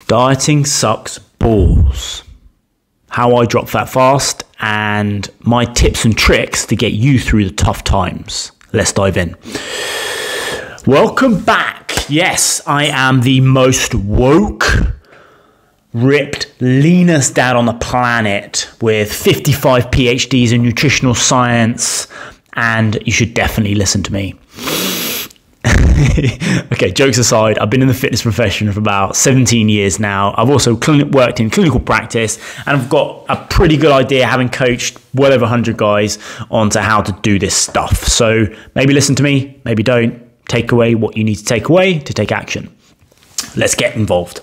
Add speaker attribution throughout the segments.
Speaker 1: Dieting sucks balls. How I drop fat fast and my tips and tricks to get you through the tough times. Let's dive in. Welcome back. Yes, I am the most woke, ripped, leanest dad on the planet with 55 PhDs in nutritional science, and you should definitely listen to me. Okay, jokes aside, I've been in the fitness profession for about 17 years now. I've also worked in clinical practice, and I've got a pretty good idea, having coached well over 100 guys, onto how to do this stuff. So maybe listen to me, maybe don't. Take away what you need to take away to take action. Let's get involved.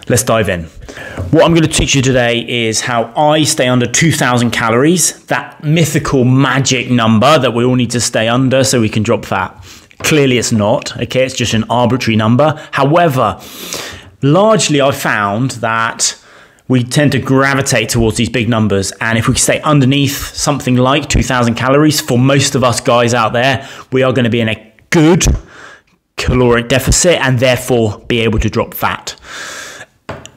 Speaker 1: Let's dive in. What I'm going to teach you today is how I stay under 2,000 calories, that mythical magic number that we all need to stay under so we can drop fat. Clearly it's not, okay? It's just an arbitrary number. However, largely I've found that we tend to gravitate towards these big numbers. And if we stay underneath something like 2,000 calories, for most of us guys out there, we are going to be in a good caloric deficit and therefore be able to drop fat.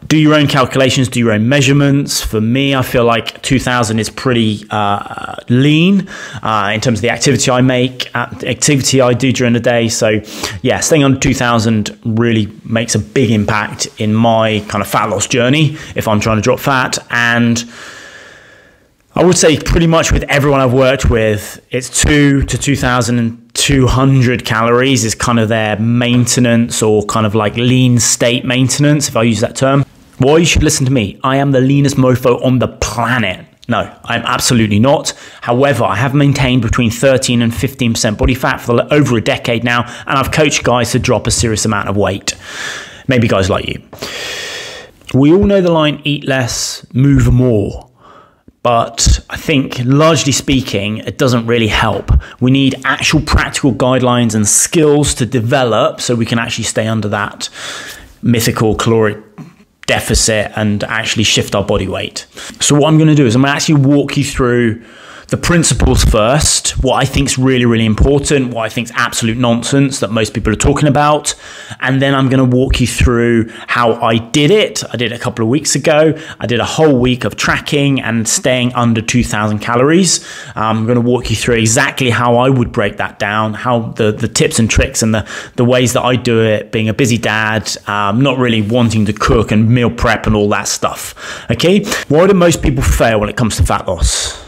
Speaker 1: Do your own calculations, do your own measurements. For me, I feel like 2,000 is pretty lean in terms of the activity I do during the day. So yeah, staying under 2,000 really makes a big impact in my kind of fat loss journey if I'm trying to drop fat. And I would say pretty much with everyone I've worked with, it's 2,000 to 2,200 calories is kind of their maintenance, or kind of like lean state maintenance, if I use that term. Well, you should listen to me. I am the leanest mofo on the planet. No, I'm absolutely not. However, I have maintained between 13 and 15% body fat for over a decade now, and I've coached guys to drop a serious amount of weight. Maybe guys like you. We all know the line, eat less, move more. But I think, largely speaking, it doesn't really help. We need actual practical guidelines and skills to develop so we can actually stay under that mythical caloric deficit and actually shift our body weight. So what I'm going to do is I'm going to actually walk you through the principles first, what I think is really, really important, what I think is absolute nonsense that most people are talking about. And then I'm going to walk you through how I did it. I did it a couple of weeks ago. I did a whole week of tracking and staying under 2,000 calories. I'm going to walk you through exactly how I would break that down, how the tips and tricks and the ways that I do it, being a busy dad, not really wanting to cook and meal prep and all that stuff. Okay, why do most people fail when it comes to fat loss?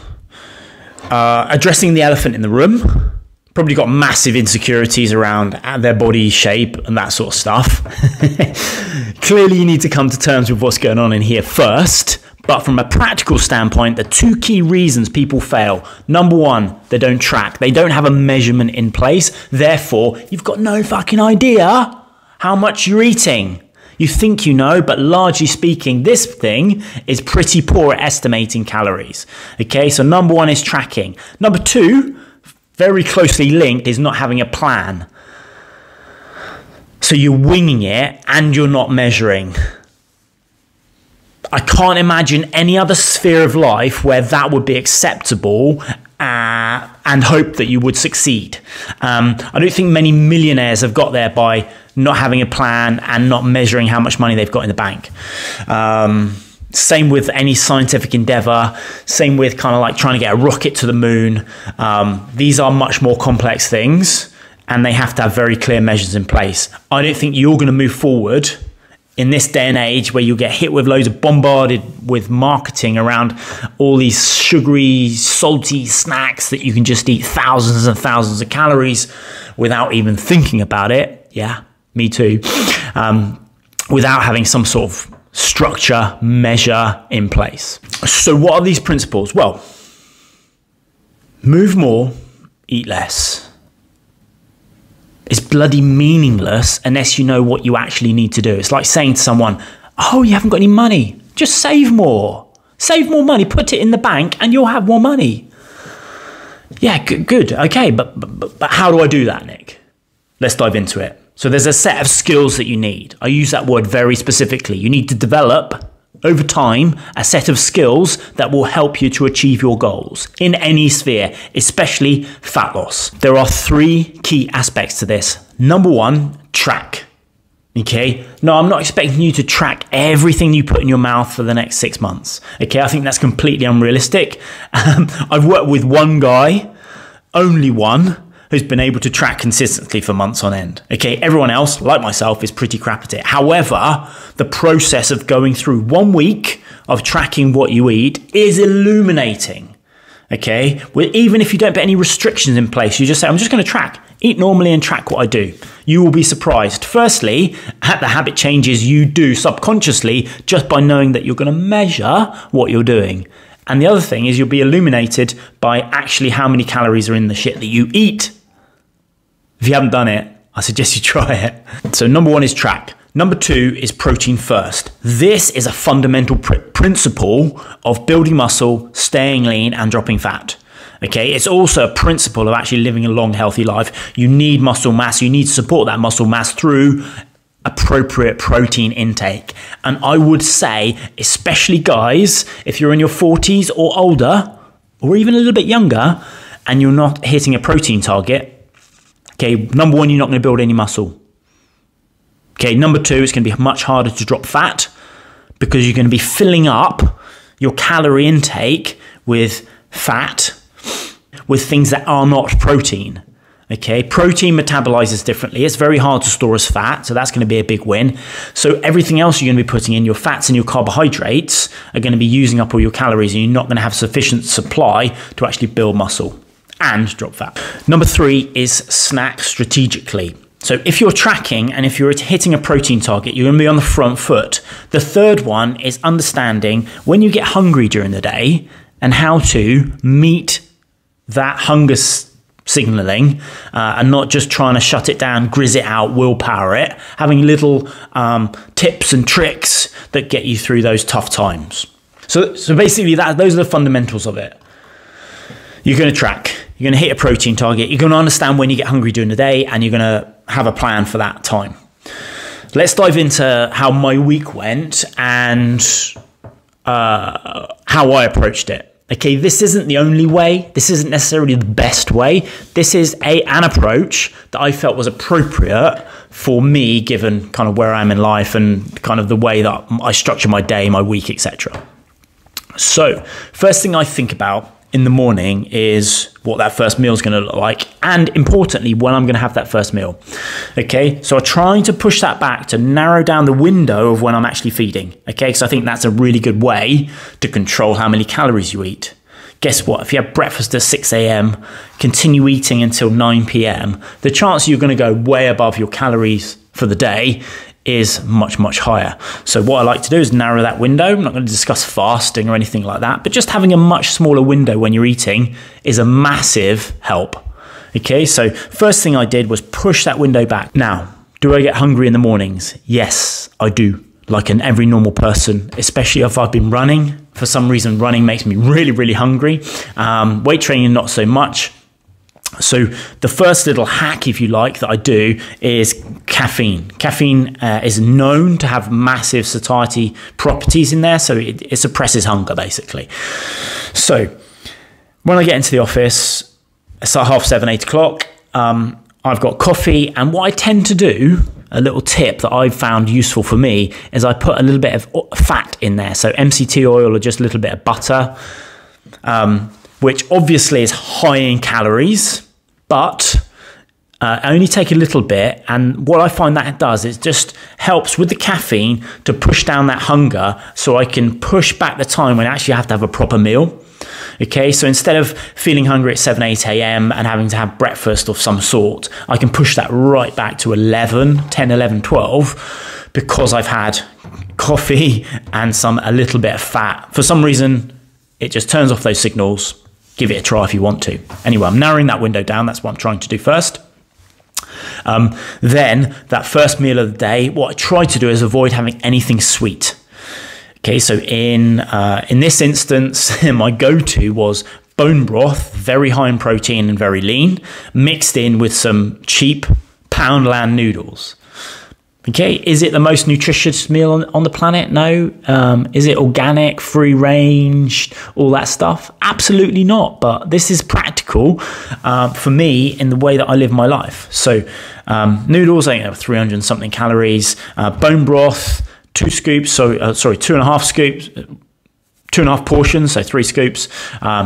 Speaker 1: Addressing the elephant in the room. Probably got massive insecurities around their body shape and that sort of stuff. Clearly you need to come to terms with what's going on in here first. But from a practical standpoint, the two key reasons people fail. Number one, they don't track. They don't have a measurement in place. Therefore, you've got no fucking idea how much you're eating. You think you know, but largely speaking, this thing is pretty poor at estimating calories. Okay, so number one is tracking. Number two, very closely linked, is not having a plan. So you're winging it and you're not measuring. I can't imagine any other sphere of life where that would be acceptable and hope that you would succeed. I don't think many millionaires have got there by not having a plan and not measuring how much money they've got in the bank. Same with any scientific endeavor, same with kind of like trying to get a rocket to the moon. These are much more complex things and they have to have very clear measures in place. I don't think you're going to move forward in this day and age where you'll get hit with loads of bombarded with marketing around all these sugary, salty snacks that you can just eat thousands and thousands of calories without even thinking about it. Yeah, me too. Without having some sort of structure, measure in place. So what are these principles? Well, move more, eat less. It's bloody meaningless unless you know what you actually need to do. It's like saying to someone, oh, you haven't got any money. Just save more. Save more money, put it in the bank and you'll have more money. Yeah, good. Okay, but how do I do that, Nick? Let's dive into it. So there's a set of skills that you need. I use that word very specifically. You need to develop over time a set of skills that will help you to achieve your goals in any sphere, especially fat loss. There are three key aspects to this. Number one, track. Okay, no, I'm not expecting you to track everything you put in your mouth for the next 6 months. Okay, I think that's completely unrealistic. I've worked with one guy, only one, who's been able to track consistently for months on end. Okay, everyone else, like myself, is pretty crap at it. However, the process of going through 1 week of tracking what you eat is illuminating. Okay, well, even if you don't put any restrictions in place, you just say, I'm just going to track, eat normally and track what I do. You will be surprised. Firstly, at the habit changes you do subconsciously just by knowing that you're going to measure what you're doing. And the other thing is you'll be illuminated by actually how many calories are in the shit that you eat. If you haven't done it, I suggest you try it. So number 1 is track. Number 2 is protein first. This is a fundamental principle of building muscle, staying lean, and dropping fat. Okay, it's also a principle of actually living a long, healthy life. You need muscle mass. You need to support that muscle mass through appropriate protein intake. And I would say, especially guys, if you're in your 40s or older, or even a little bit younger, and you're not hitting a protein target, okay, number 1, you're not going to build any muscle. Okay, number 2, it's going to be much harder to drop fat because you're going to be filling up your calorie intake with fat, with things that are not protein. Okay, protein metabolizes differently. It's very hard to store as fat, so that's going to be a big win. So everything else you're going to be putting in, your fats and your carbohydrates, are going to be using up all your calories, and you're not going to have sufficient supply to actually build muscle and drop fat. Number 3 is snack strategically. So if you're tracking and if you're hitting a protein target, you're going to be on the front foot. The third one is understanding when you get hungry during the day and how to meet that hunger signaling and not just trying to shut it down, grizz it out, willpower it, having little tips and tricks that get you through those tough times. So basically those are the fundamentals of it. You're going to track, you're going to hit a protein target, you're going to understand when you get hungry during the day, and you're going to have a plan for that time. Let's dive into how my week went and how I approached it. Okay, this isn't the only way. This isn't necessarily the best way. This is an approach that I felt was appropriate for me, given kind of where I am in life and kind of the way that I structure my day, my week, etc. So, first thing I think about in the morning is what that first meal is going to look like, and importantly, when I'm going to have that first meal. Okay, so I'm trying to push that back to narrow down the window of when I'm actually feeding. Okay, because I think that's a really good way to control how many calories you eat. Guess what? If you have breakfast at 6 a.m., continue eating until 9 p.m., the chance you're going to go way above your calories for the day is much, much higher. So what I like to do is narrow that window. I'm not going to discuss fasting or anything like that, but just having a much smaller window when you're eating is a massive help. Okay, so first thing I did was push that window back. Now, do I get hungry in the mornings? Yes, I do. Like every normal person, especially if I've been running. For some reason, running makes me really, really hungry. Weight training, not so much. So the first little hack, if you like, that I do is caffeine. Caffeine is known to have massive satiety properties in there, so it suppresses hunger, basically. So when I get into the office, it's like 7:30, 8 o'clock. I've got coffee, and what I tend to do, a little tip that I've found useful for me, is I put a little bit of fat in there. So MCT oil or just a little bit of butter, which obviously is high in calories, but I only take a little bit. And what I find that it does is just helps with the caffeine to push down that hunger, so I can push back the time when I actually have to have a proper meal. Okay, so instead of feeling hungry at 7, 8 a.m. and having to have breakfast of some sort, I can push that right back to 10, 11, 12, because I've had coffee and a little bit of fat. For some reason, it just turns off those signals. Give it a try if you want to. Anyway, I'm narrowing that window down. That's what I'm trying to do first. Then, that first meal of the day, what I try to do is avoid having anything sweet. Okay, so in this instance, my go-to was bone broth, very high in protein and very lean, mixed in with some cheap Poundland noodles. Okay, is it the most nutritious meal on the planet? No. Is it organic, free range, all that stuff? Absolutely not. But this is practical for me in the way that I live my life. So noodles, I think 300 and something calories. Bone broth, 2 scoops. So 2.5 scoops. 2.5 portions, so 3 scoops.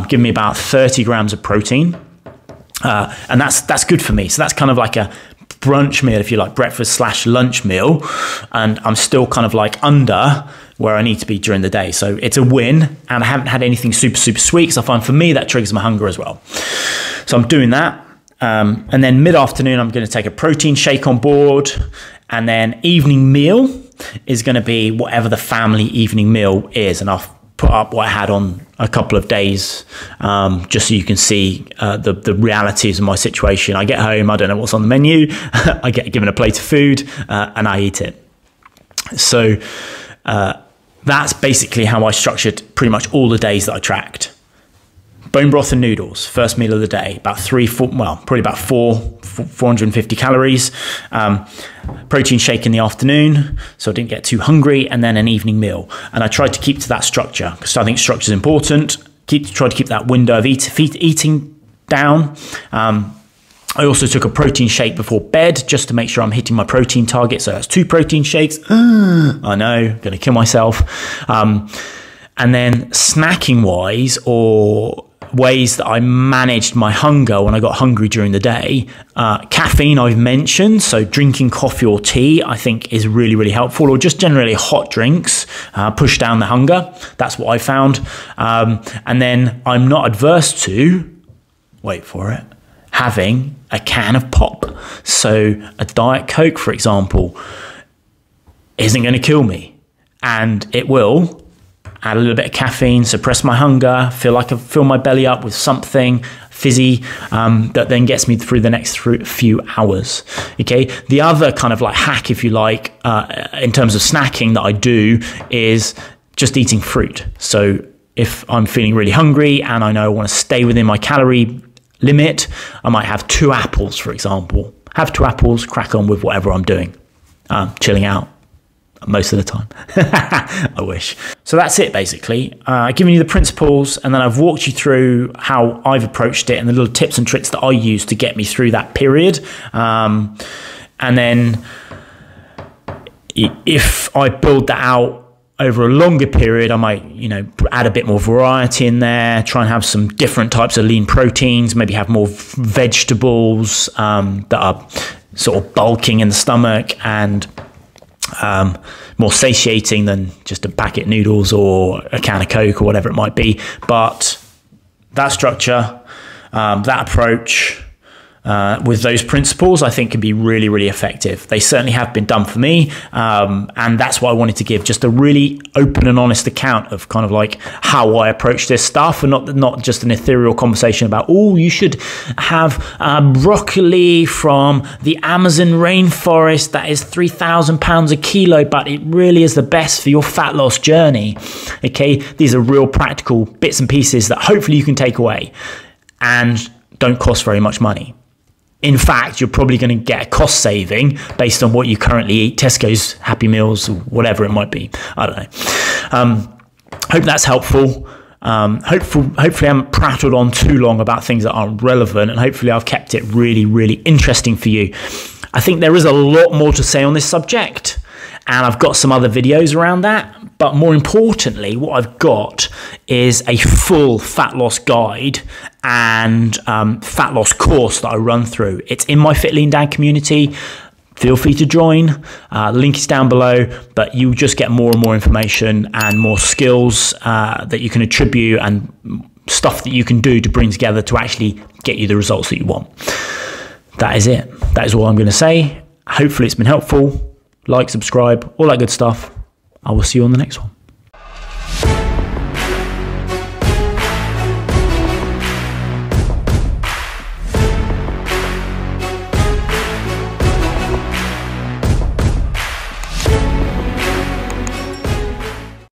Speaker 1: Give me about 30 grams of protein. And that's good for me. So that's kind of like a brunch meal, if you like, breakfast / lunch meal, and I'm still kind of like under where I need to be during the day. So it's a win, and I haven't had anything super sweet, because I find for me that triggers my hunger as well. So I'm doing that, and then mid-afternoon I'm going to take a protein shake on board, and then evening meal is going to be whatever the family evening meal is, and I'll put up what I had on a couple of days, just so you can see the realities of my situation. I get home, I don't know what's on the menu, I get given a plate of food, and I eat it. So that's basically how I structured pretty much all the days that I tracked. Bone broth and noodles, first meal of the day, about 450 calories. Protein shake in the afternoon, so I didn't get too hungry, and then an evening meal. And I tried to keep to that structure, because I think structure is important. Try to keep that window of eating down. I also took a protein shake before bed, just to make sure I'm hitting my protein target. So that's 2 protein shakes. I know, gonna kill myself. And then snacking wise, or ways that I managed my hunger when I got hungry during the day, caffeine I've mentioned, so drinking coffee or tea I think is really helpful, or just generally hot drinks push down the hunger. That's what I found. And then I'm not adverse to, wait for it, having a can of pop. So a Diet Coke, for example, isn't going to kill me, and it will add a little bit of caffeine, suppress my hunger, feel like I fill my belly up with something fizzy that then gets me through the next few hours. Okay, the other kind of like hack, if you like, in terms of snacking that I do is just eating fruit. So if I'm feeling really hungry and I know I want to stay within my calorie limit, I might have 2 apples, for example. Have 2 apples, crack on with whatever I'm doing, chilling out. Most of the time. I wish. So that's it, basically. I've given you the principles, and then I've walked you through how I've approached it and the little tips and tricks that I use to get me through that period. And then if I build that out over a longer period, I might, add a bit more variety in there, try and have some different types of lean proteins, maybe have more vegetables that are sort of bulking in the stomach and more satiating than just a packet of noodles or a can of Coke or whatever it might be. But that structure, that approach, with those principles, I think can be really effective. They certainly have been done for me, and that's why I wanted to give just a really open and honest account of kind of like how I approach this stuff, and not just an ethereal conversation about, oh, you should have broccoli from the Amazon rainforest that is 3,000 pounds a kilo, but it really is the best for your fat loss journey. Okay, these are real practical bits and pieces that hopefully you can take away and don't cost very much money. In fact, you're probably going to get a cost saving based on what you currently eat, Tesco's, Happy Meals, whatever it might be. I don't know. Hope that's helpful. Hopefully I haven't prattled on too long about things that aren't relevant, and hopefully I've kept it really interesting for you. I think there is a lot more to say on this subject, and I've got some other videos around that. But more importantly, what I've got is a full fat loss guide and fat loss course that I run through. It's in my Fit Lean Dad community. Feel free to join. The link is down below, but you just get more and more information and more skills that you can attribute and stuff that you can do to bring together to actually get you the results that you want. That is it. That is all I'm going to say. Hopefully it's been helpful. Like, subscribe, all that good stuff. I will see you on the next one.